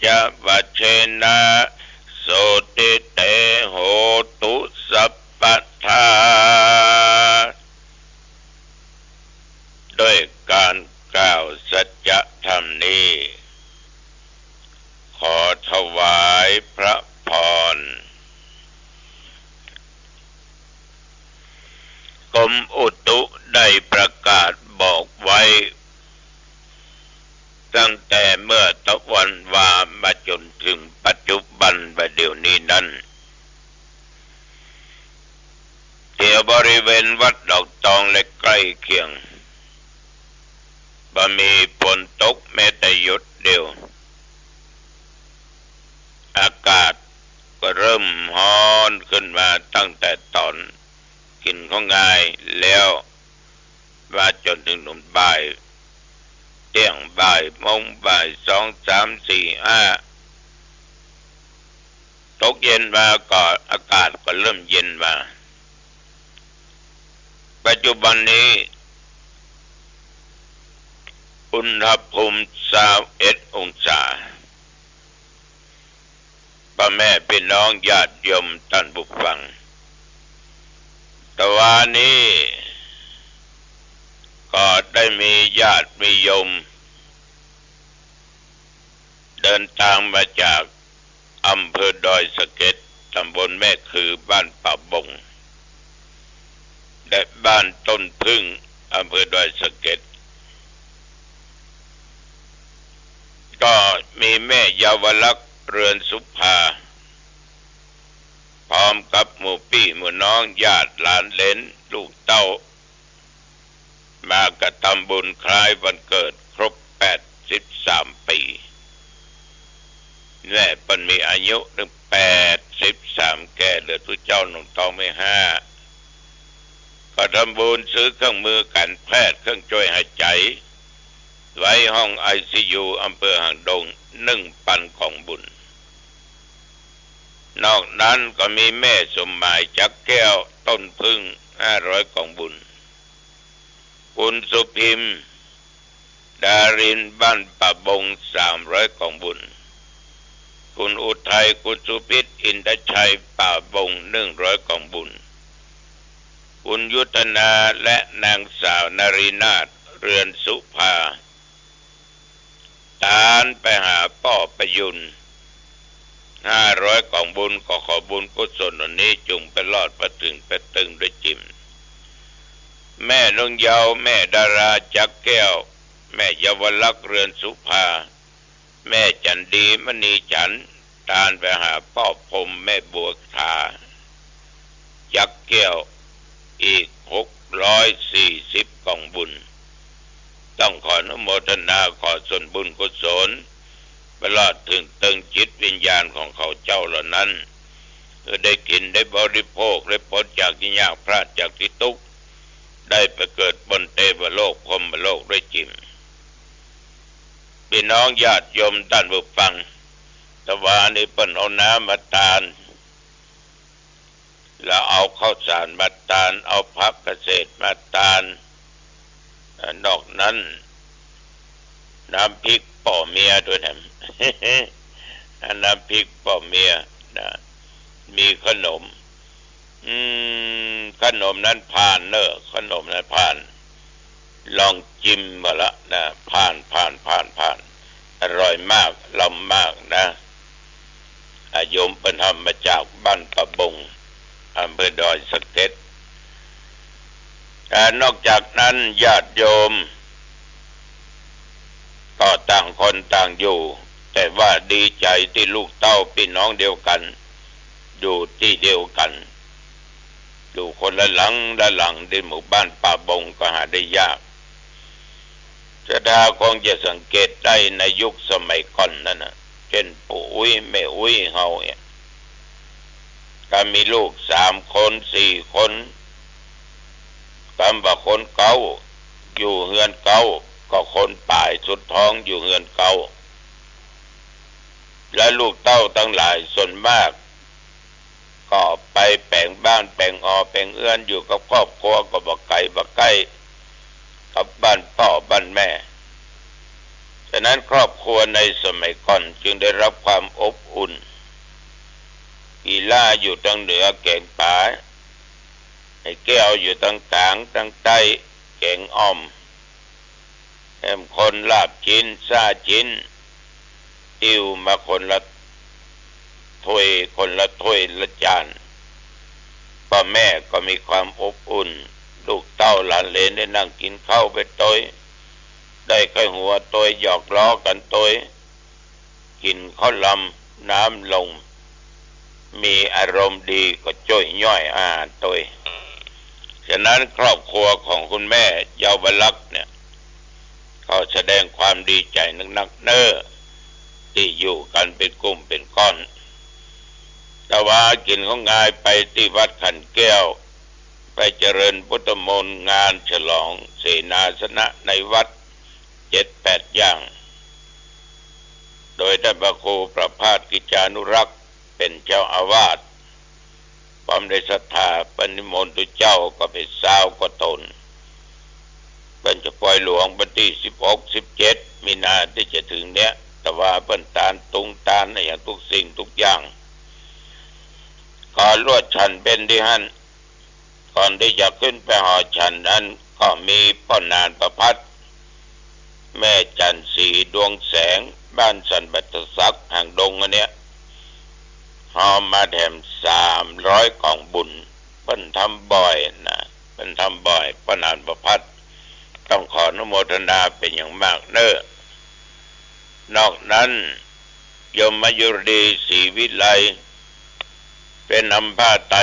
จะวัชเชนะโสติเตโหตุสัพพทาด้วยการกล่าวสัจธรรมนี้ขอถวายพระพรกรมอุตุได้ประกาศบอกไว้ตั้งแต่เมื่อตะวันวามาจนถึงปัจจุบันบัดเดี๋ยวนี้นั้นที่บริเวณวัดดอกตองและใกล้เคียงบ่มีฝนตกแม้แต่หยดเดียวอากาศก็เริ่มร้อนขึ้นมาตั้งแต่ตอนกินของงายแล้วว่าจนถึงหนุ่มบ่ายเที่ยงบ่ายโมงบ่าย2 3 4 5ตกเย็นมาก็อากาศก็เริ่มเย็นมาปัจจุบันนี้อุณหภูมิ21 องศาพ่อแม่พี่น้องญาติโยมท่านผู้ฟังแต่วันนี้ก็ได้มีญาติมีโยมเดินทางมาจากอำเภอดอยสะเก็ดตำบลแม่คือบ้านป่าบงและบ้านต้นพึ่งอำเภอดอยสะเก็ดก็มีแม่เยาวลักษณ์เรือนสุภาพร้อมกับหมู่พี่หมู่น้องญาติหลานเหลนลูกเต้ามากระทำบุญคล้ายวันเกิดครบ83 ปีแม่เพิ่นมีอายุถึง83แก่เหลือทุกเจ้าหนุ่มทองไม่5ก็ทำบุญซื้อเครื่องมือการแพทย์เครื่องช่วยหายใจไว้ห้อง ICU อำเภอหางดง1,000 ของบุญนอกนั้นก็มีแม่สมหมายจักแก้วต้นพึ่ง500 ของบุญคุณสุพิมพ์ดารินบ้านป่าบง300 ของบุญคุณอุทัยคุณสุพิษอินทชัยป่าบง100 ของบุญคุณยุทธนาและนางสาวนรีนาถเรือนสุภาตานไปหาป้อประยุน500 ของบุญก็ขอบุญกุศลนี้จุงไปรอดประถึงไปตึงด้วยจิมแม่นงเยาแม่ดาราจักแก้วแม่เยาวลักษณ์เรือนสุภาแม่จันดีมณีฉันตานไปหาป้อพรมแม่บัวทาจักแก้วอีก640 ของบุญต้องขออนุโมทนาขอส่วนบุญกุศลตลอดถึงตึงจิตวิญญาณของเขาเจ้าเหล่านั้นได้กินได้บริโภคได้พ้นจากที่ยากพลาดจากที่ทุกข์ได้ไปเกิดบนเทวโลกพรหมโลกด้วยจิมพี่น้องญาติโยมท่านผู้ฟังตะวันนี้เปิ้นเอาน้ำมาทานแล้วเอาข้าวสารมาทานเอาผักเกษตรมาทานนอกนั้นน้ำพริกป่อเมียด้วยนะ น้ำพริกป่อเมียนะมีขนมขนมนั้นผ่านเนอะขนมนั้นผ่านลองจิ้มมาละนะผ่านอร่อยมากล้ำมากนะโยมเป็นทำมาจากบ้านป่าบงอำเภอดอยสะเก็ดนอกจากนั้นญาติโยมก็ต่างคนต่างอยู่แต่ว่าดีใจที่ลูกเต้าพี่น้องเดียวกันอยู่ที่เดียวกันอยู่คนละหลังในหมู่บ้านป่าบงก็หาได้ยากจะดาคงจะสังเกตได้ในยุคสมัยก่อนนั่นนะเช่นปู่อุ้ยแม่อุ้ยเฮาเนี่ยก็มีลูก3 คน4 คนคำว่าคนเก่าอยู่เฮือนเก่าก็คนป่ายสุดท้องอยู่เฮือนเก่าและลูกเต้าทั้งหลายส่วนมากก็ไปแปลงบ้านแปลงแปลงเอื้อนอยู่กับครอบครัวก็บ่ไกลกับบ้านพ่อบ้านแม่ ฉะนั้นครอบครัวในสมัยก่อนจึงได้รับความอบอุ่นกีฬาอยู่ทางเหนือแกงป่าไอ้แก้วอยู่ทางกลางทางใต้แกงอ่อมแอมคนลาบชิ้นซาชิ้นติวมาคนละถ้วยคนละถ้วยละจานพ่อแม่ก็มีความอบอุ่นลูกเต้าหลานเหลนได้นั่งกินข้าวไปโต้ยได้ไข้หัวโต้ยหยอกล้อกันโต้ยกินข้าวลำน้ำลงมีอารมณ์ดีก็จ้อยย่อยอาหารโต้ยฉะนั้นครอบครัวของคุณแม่เยาวลักษณ์เนี่ยเขาแสดงความดีใจนักเน้อที่อยู่กันเป็นกลุ่มเป็นก้อนแต่ว่ากินของงายไปที่วัดขันแก้วไปเจริญพุทธมนต์งานฉลองเสนาสนะในวัด7-8อย่างโดยท่านพระครูประภาสกิจจานุรักษ์เป็นเจ้าอาวาสความได้ศรัทธาปนิมนต์ตุเจ้าก็เป็นสาวก็ตนเป็นจะปล่อยหลวงวันที่16-17มีนาที่จะถึงเนี้ยแต่ว่าเปิ้นตานตุงตานอย่างทุกสิ่งทุกอย่างก่อนลวดฉันเป็นที่หั่นก่อนที่จะขึ้นไปหอฉันนั้นก็มีพ่อนานประพัดแม่จันสีดวงแสงบ้านสันบัตศักดิ์ห่างดงอันเนี้ยหอมมาแถม300กล่องบุญเปิ้นทำบ่อยนะเปิ้นทำบ่อยพ่อนานประพัดต้องขออนุโมทนาเป็นอย่างมากเน้อนอกนั้นยมยุรีศรีวิไลเป็นนำผ้าไตร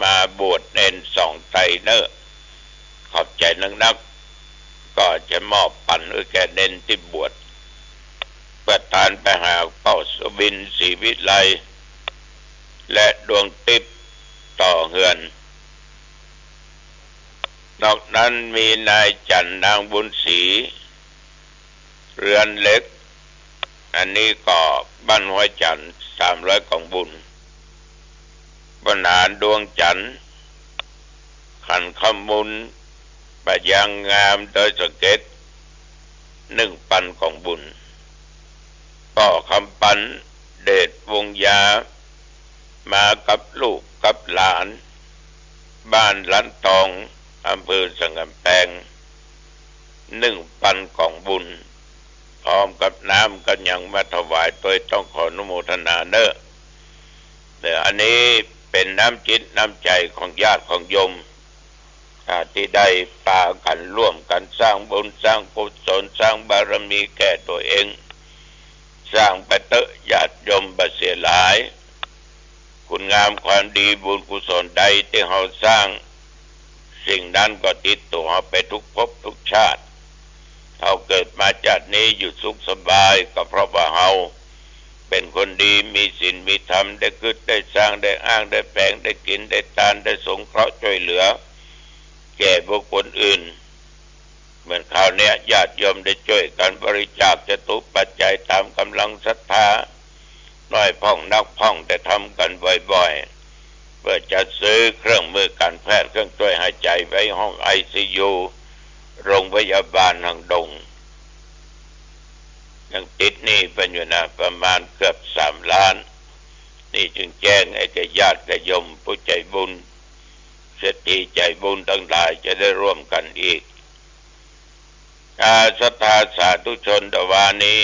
มาบวชเนน2 ไตรเน้อขอบใจนักก็จะมอบปันให้แก่เนนที่บวชประทานไปหาเป้าสบินศรีวิไลและดวงติบต่อเฮือนนอกนั้นมีนายจันนางบุญศรีเรือนเล็กอันนี้ก็บ้านหัวจันทร์300กล่องบุญบรรณาดวงจันทร์ขันขมุนปะยางงามโดยสเก็ต1,000กล่องบุญก็คำปันเดชวงยามากับลูกกับหลานบ้านลันตองอำเภอสังกำแพง1,000กล่องบุญพร้อมกับน้ำกันยังมาถวายโดยต้องขออนุโมทนาเน้ออันนี้เป็นน้ำจิตน้ำใจของญาติของโยมที่ได้ปากันร่วมกันสร้างบุญสร้างกุศลสร้างบารมีแก่ตัวเองสร้างไปเตอะญาติโยมบ่เสียหลายคุณงามความดีบุญกุศลใดที่เราสร้างสิ่งนั้นก็ติดตัวเราไปทุกภพทุกชาติเราเกิดมาชาตินี้อยู่สุขสบายก็เพราะว่าเราเป็นคนดีมีศีลมีธรรมได้คิดได้สร้างได้อ้างได้แปลงได้กินได้ทานได้สงเคราะห์ช่วยเหลือแก่บุคคลอื่นเหมือนคราวนี้ญาติโยมได้ช่วยกันบริจาคจตุปัจจัยตามกำลังศรัทธาน้อยพ่องนักพ่องแต่ทำกันบ่อยๆเพื่อจะซื้อเครื่องมือการแพทย์เครื่องช่วยหายใจไว้ห้อง ICU โรงพยาบาลทางดงยังติดหนี้เป็นอยู่นะประมาณเกือบ3 ล้านนี่จึงแจ้งให้แก่ญาติโยมผู้ใจบุญเศรษฐีใจบุญทั้งหลายจะได้ร่วมกันอีกศรัทธาสาธุชนตะวานี้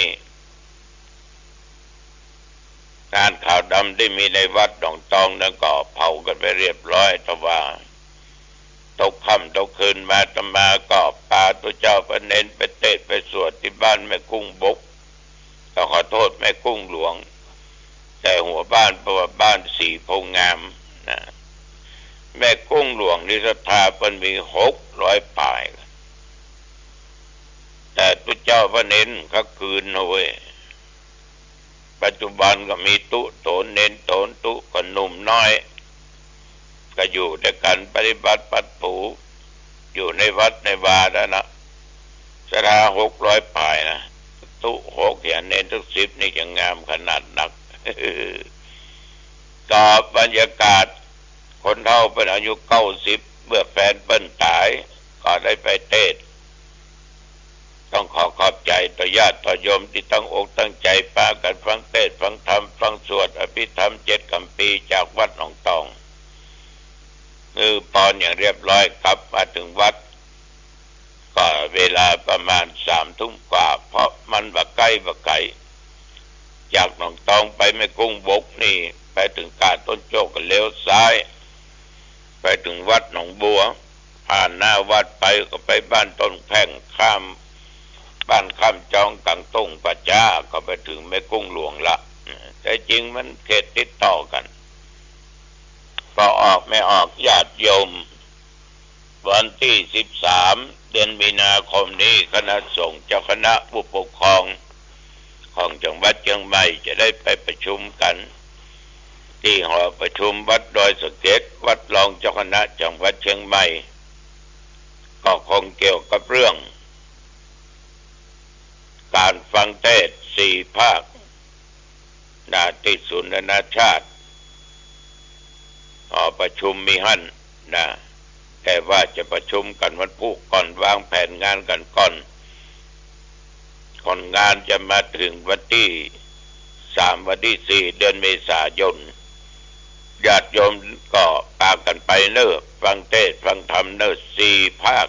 งานข่าวดำได้มีในวัดหนองตองนั้นก็เผากันไปเรียบร้อยแต่ว่าตกค่ำตกคืนมาตมาก็พาตัวเจ้าพระเนนไปเทศน์ไปสวดที่บ้านแม่กุ้งบกขอโทษแม่กุ้งหลวงแต่หัวบ้านเพราะว่าบ้านสีโพงามนะแม่กุ้งหลวงนิสธาเพิ่นมี600 ป่ายแต่ตัวเจ้าพระเนนเขาคืนเอาไว้ปัจจุบันก็มีตุโตนเนนโตนตุก็หนุ่มน้อยก็อยู่ด้วยกันปฏิบัติปัดผูอยู่ในวัดในวาแล้วนะศรัทธา600 ป่ายนะตุ6อย่างเน้นทุก10นี่จะงามขนาดนัก ก็บรรยากาศคนเฒ่าเป็นอายุ90เมื่อแฟนเปิ้นตายก็ได้ไปเทศ ต้องขอขอบใจต่อญาติต่อโยมที่ตั้งอกตั้งใจพากันฟังเทศน์ฟังธรรมฟังสวดอภิธรรม7 คำปีจากวัดหนองตองปอนอย่างเรียบร้อยกลับมาถึงวัดก็เวลาประมาณ3 ทุ่มกว่าเพราะมันบ่ไกลจากหนองตองไปแม่กุ้งบกนี่ไปถึงกาดต้นโจกก็เลี้ยวซ้ายไปถึงวัดหนองบัวผ่านหน้าวัดไปก็ไปบ้านต้นแพงข้ามบ้านข้ามจองกังตุ้งปัจจ้าก็ไปถึงแม่กุ้งหลวงละแต่จริงมันเขตติดต่อกันก็ออกไม่ออกญาติโยมวันที่13 เดือนมีนาคมนี้คณะสงฆ์เจ้าคณะผู้ปกครองของจังหวัดเชียงใหม่จะได้ไปประชุมกันที่หอประชุมวัดดอยสะเก็ดวัดรองเจ้าคณะจังหวัดเชียงใหม่ก็คงเกี่ยวกับเรื่องการฟังเทศน์4 ภาคที่ศูนย์นานาชาติหอประชุมมีหั่นแต่ว่าจะประชุมกันวันพุธก่อนวางแผนงานกันก่อนงานจะมาถึงวันที่3 วันที่4 เดือนเมษายนญาติโยมก็พากันไปฟังเทศน์ฟังธรรม4 ภาค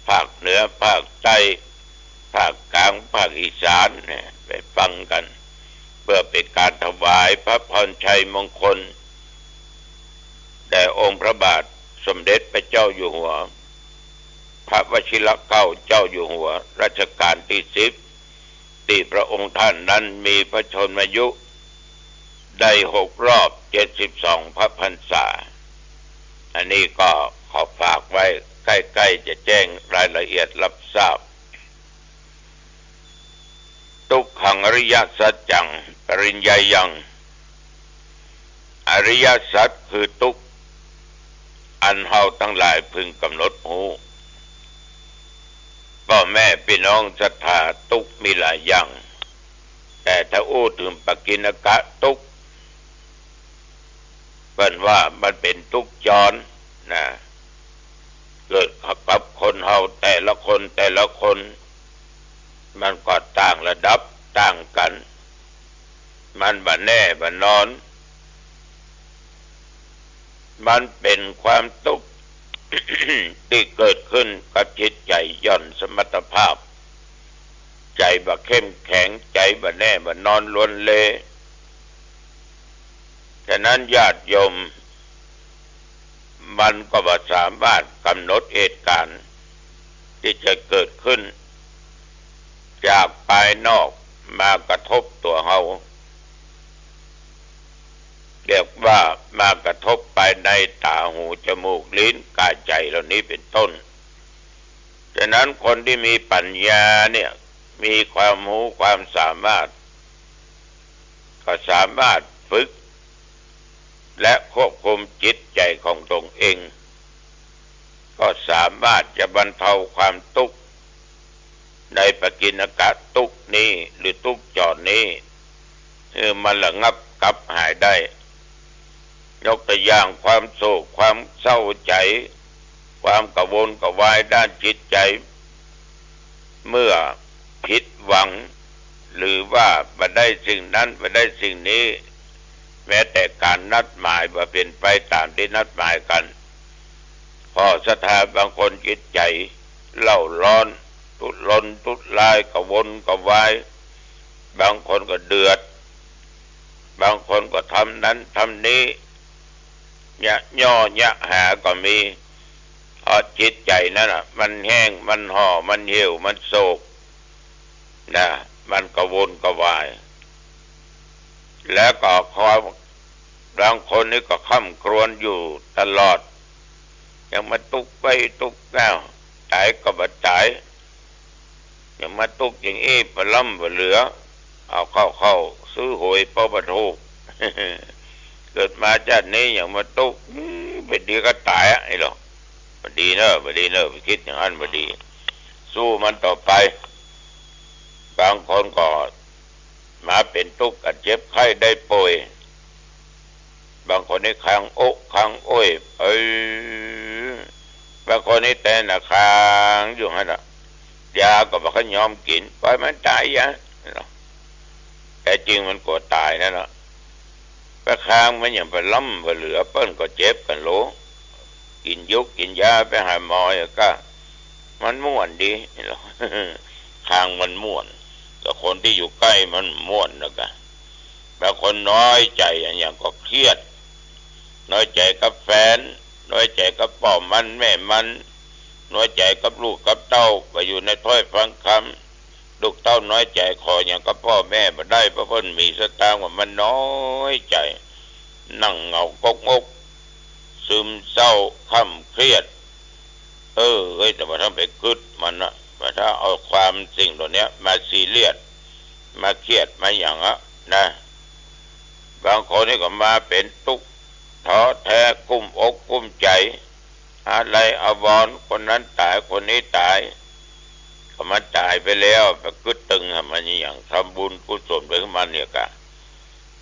ภาคเหนือภาคใต้ภาคกลางภาคอีสานไปฟังกันเพื่อเป็นการถวายพระพรชัยมงคลแด่องค์พระบาทสมเด็จพระเจ้าอยู่หัวพระวชิรเกล้าเจ้าอยู่หัวรัชกาลที่10ที่พระองค์ท่านนั้นมีพระชนมายุได้6 รอบ 72 พระพรรษาอันนี้ก็ขอฝากไว้ใกล้ๆจะแจ้งรายละเอียดรับทราบทุกขังอริยสัจจังปริญญายังอริยสัจคือทุกข์อันเฮาทั้งหลายพึงกำหนดหูพ่อแม่พี่น้องศรัทธาทุกข์มีหลายอย่างแต่ถ้าอู้ถึงปกิณกะทุกข์เป็นว่ามันเป็นทุกข์จรเกิดกับคนเฮาแต่ละคนมันก็ต่างระดับต่างกันมันบ่แน่บ่นอนมันเป็นความทุกข์ ที่เกิดขึ้นกับจิตใจหย่อนสมรรถภาพใจบ่เข้มแข็งใจบ่แน่บ่นอนล้วนเละฉะนั้นญาติโยมมันก็บ่สามารถกำหนดเหตุการณ์ที่จะเกิดขึ้นจากภายนอกมากระทบตัวเฮาเรียกว่ามากระทบภายในตาหูจมูกลิ้นกายใจเหล่านี้เป็นต้นฉะนั้นคนที่มีปัญญาเนี่ยมีความรู้ความสามารถก็สามารถฝึกและควบคุมจิตใจของตนเองก็สามารถจะบรรเทาความทุกข์ในปกิณกะทุกข์นี้หรือทุกข์จรนี้มันระงับกลับหายได้ยกตัวอย่างความโศกความเศร้าใจความกระวนกระวายด้านจิตใจเมื่อผิดหวังหรือว่าบ่ได้สิ่งนั้นบ่ได้สิ่งนี้แม้แต่การนัดหมายบ่เป็นไปตามที่นัดหมายกันพอศรัทธาบางคนจิตใจเล่าร้อนทุรนทุรายกระวนกระวายบางคนก็เดือดบางคนก็ทำนั้นทำนี้ย่อยะหาก็มีพอจิตใจนั่นมันแห้งมันห่อมันเหี่ยวมันโศกมันกระวนกระวายแล้วก็บางคนนี่ก็ค่ำครวญอยู่ตลอดยังมาตุกไปตุกแล้วตายก็บ่ตายยังมาตุกอย่างนี้บ่ล่ำบ่เหลือเอาเข้าซื้อหวยปบถูก เกิดมาชาตินี้อย่างมาตุกไปดีก็ตายไอ้หรอกบ่ดีเนอะไปคิดอย่างนั้นบ่ดีสู้มันต่อไปบางคนก็มาเป็นทุกข์เจ็บไข้ได้ป่วยบางคนนี่ค้างอกค้างอ้อยบางคนนี่แต่น่ะค้างอยู่หั่นน่ะ ยาก็บอกเขายอมกินปล่อยมันตายยะแต่จริงมันกลัวตายนั่นแหละไปค้างมันอย่างไปล้ำไปเหลือเปิ้นก็เจ็บกันโหลกินยุกกินยาไปหาหมอก็มันม่วนดีนี่หรอค้างมันม่วนแต่คนที่อยู่ใกล้มันม่วนนะกันแต่คนน้อยใจอย่างก็เครียดน้อยใจกับแฟนน้อยใจกับพ่อมันแม่มันน้อยใจกับลูกกับเต้าไปอยู่ในถ้อยฟังคำลูกเต้าน้อยใจขออย่างกับพ่อแม่มาได้เพราะเพิ่นมีสตางค์ว่ามันน้อยใจนั่งเหงากกงกซึมเศร้าคร่ำเครียดเฮ้ยแต่ว่าถ้าไปกึดมันนะว่าถ้าเอาความสิ่งเหล่านี้มาซีเรียสมาเครียดมาอย่างนะบางคนนี่ก็มาเป็นทุกข์ท้อแท้กุ้มอกกุ้มใจอะไรอาวรณ์คนนั้นตายคนนี้ตายก็มันตายไปแล้วไปกึดตึงมันอย่างทำบุญกุศลไปขึ้นมาเนี่ยกะ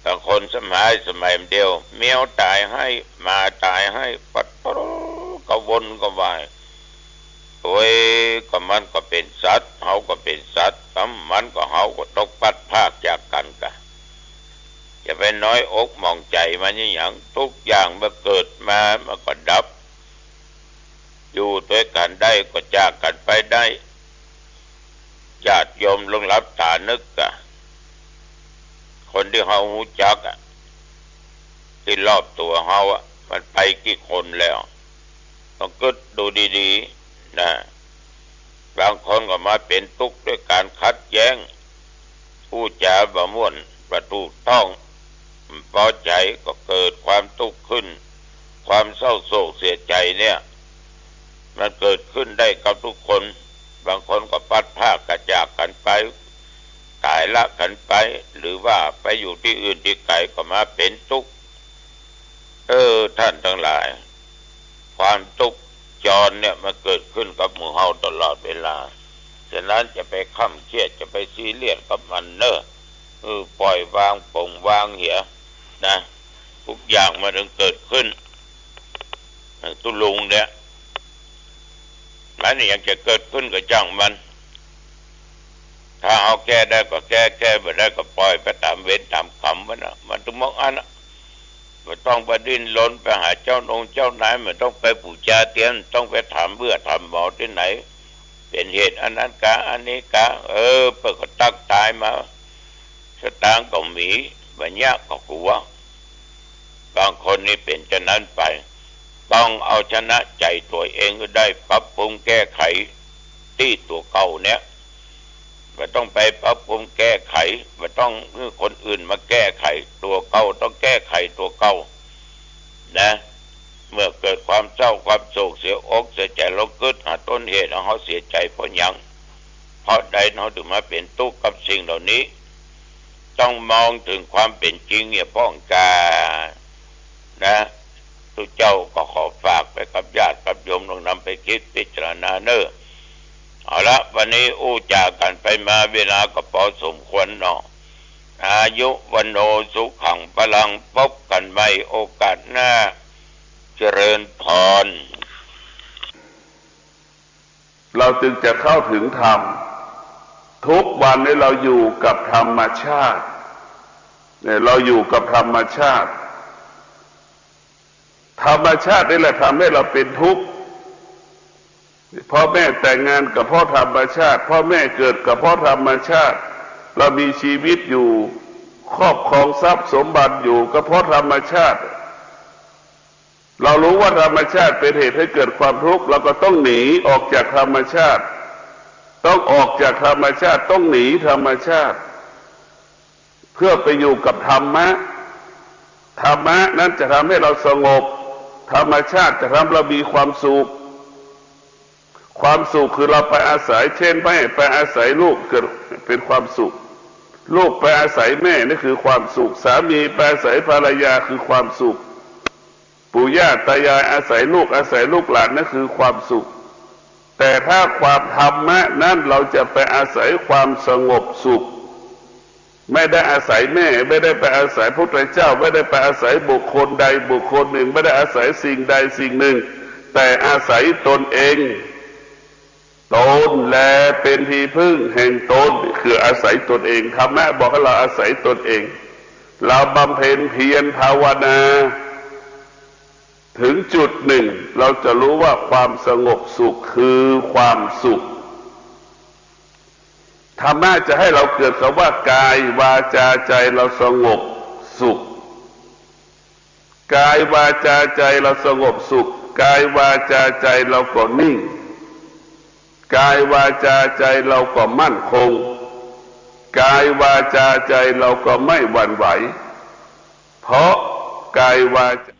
บางคนสมัยเดียวเมียวตายให้มาตายให้ปัดก็วนก็วายโอ้ยก็มันก็เป็นสัตว์เขาก็เป็นสัตว์มันก็เขาก็ตกปัดภาคจากกันกะจะไปน้อยอกมองใจมันอย่างทุกอย่างเมื่อเกิดมามันก็ดับอยู่ด้วยกันได้ก็จากกันไปได้ญาติโยมลงรับตานึกกะคนที่เขาหูจักที่รอบตัวเขามันไปกี่คนแล้วต้องกึศดูดีๆนะบางคนก็มาเป็นทุกข์ด้วยการขัดแย้งผู้จาบ่ม่วนประตูต้องพอใจก็เกิดความทุกข์ขึ้นความเศร้าโศกเสียใจเนี่ยมันเกิดขึ้นได้กับทุกคนบางคนก็พัดพากกระจากกันไปตายละกันไปหรือว่าไปอยู่ที่อื่นที่ไกลก็มาเป็นทุกข์ท่านทั้งหลายความทุกข์จรเนี่ยมันเกิดขึ้นกับหมู่เฮาตลอดเวลาฉะนั้นจะไปข้ำเครียดจะไปซีเรียสกับมันปล่อยวางปลงวางเหี่ยนะทุกอย่างมันถึงเกิดขึ้นตุลุงเนี่ยมันยังจะเกิดขึ้นกับจังมันถ้าเอาแก้ได้ก็แก้ไม่ได้ก็ปล่อยไปตามเวรตามกรรมมันต้องมองมันต้องไปดิ้นรนไปหาเจ้านายมันต้องไปปู่จาเตียนต้องไปถามเบื่อถามหมอที่ไหนเป็นเหตุอันนั้นกะอันนี้กะเปิดก็ตักตายมาสตางค์ก็มีบัญญัติก็กลัวบางคนนี่เป็นฉะนั้นไปต้องเอาชนะใจตัวเองก็ได้ปรับปรุงแก้ไขที่ตัวเก่าเนี่ยไม่ต้องไปปรับปรุงแก้ไขไม่ต้องให้คนอื่นมาแก้ไขตัวเก่าต้องแก้ไขตัวเก่านะเมื่อเกิดความเศร้าความโศกเสียอกเสียใจเราเกิดหาต้นเหตุของเขาเสียใจเพราะยังเพราะใดเขาถึงมาเป็นทุกข์กับสิ่งเหล่านี้ต้องมองถึงความเป็นจริงเนี่ยป้องกันนะทุกเจ้าก็ขอฝากไปกับญาติกับโยมลองนำไปคิดพิจารณาเอาละวันนี้จากกันไปมาเวลาก็พอสมควรเนาะอายุวันโนสุขังพลังพบกันใหม่โอกาสหน้าเจริญพรเราจึงจะเข้าถึงธรรมทุกวันนี้เราอยู่กับธรรมชาติเนี่ยเราอยู่กับธรรมชาติธรรมชาตินี่แหละทำให้เราเป็นทุกข์พ่อแม่แต่งงานกับพ่อธรรมชาติพ่อแม่เกิดกับพ่อธรรมชาติเรามีชีวิตอยู่ครอบครองทรัพย์สมบัติอยู่ก็เพราะธรรมชาติเรารู้ว่าธรรมชาติเป็นเหตุให้เกิดความทุกข์เราก็ต้องหนีออกจากธรรมชาติต้องออกจากธรรมชาติต้องหนีธรรมชาติเพื่อไปอยู่กับธรรมะธรรมะนั้นจะทำให้เราสงบธรรมชาติจะทำเรามีความสุขความสุขคือเราไปอาศัยเช่นไปอาศัยลูกเกิดเป็นความสุขลูกไปอาศัยแม่นี่คือความสุขสามีไปอาศัยภรรยาคือความสุขปู่ย่าตายายอาศัยลูกอาศัยลูกหลานนั่นคือความสุขแต่ถ้าความธรรมะนั้นเราจะไปอาศัยความสงบสุขไม่ได้อาศัยแม่ไม่ได้ไปอาศัยพระพุทธเจ้าไม่ได้ไปอาศัยบุคคลใดบุคคลหนึ่งไม่ได้อาศัยสิ่งใดสิ่งหนึ่งแต่อาศัยตนเอง ตนแลเป็นที่พึ่งแห่งตนคืออาศัยตนเองธรรมะบอกให้เราอาศัยตนเองเราบำเพ็ญเพียรภาวนาถึงจุดหนึ่งเราจะรู้ว่าความสงบสุขคือความสุขธรรมะจะให้เราเกิดคำว่ากายวาจาใจเราสงบสุขกายวาจาใจเราสงบสุขกายวาจาใจเราก็นิ่งกายวาจาใจเราก็มั่นคงกายวาจาใจเราก็ไม่หวั่นไหวเพราะกายวาจา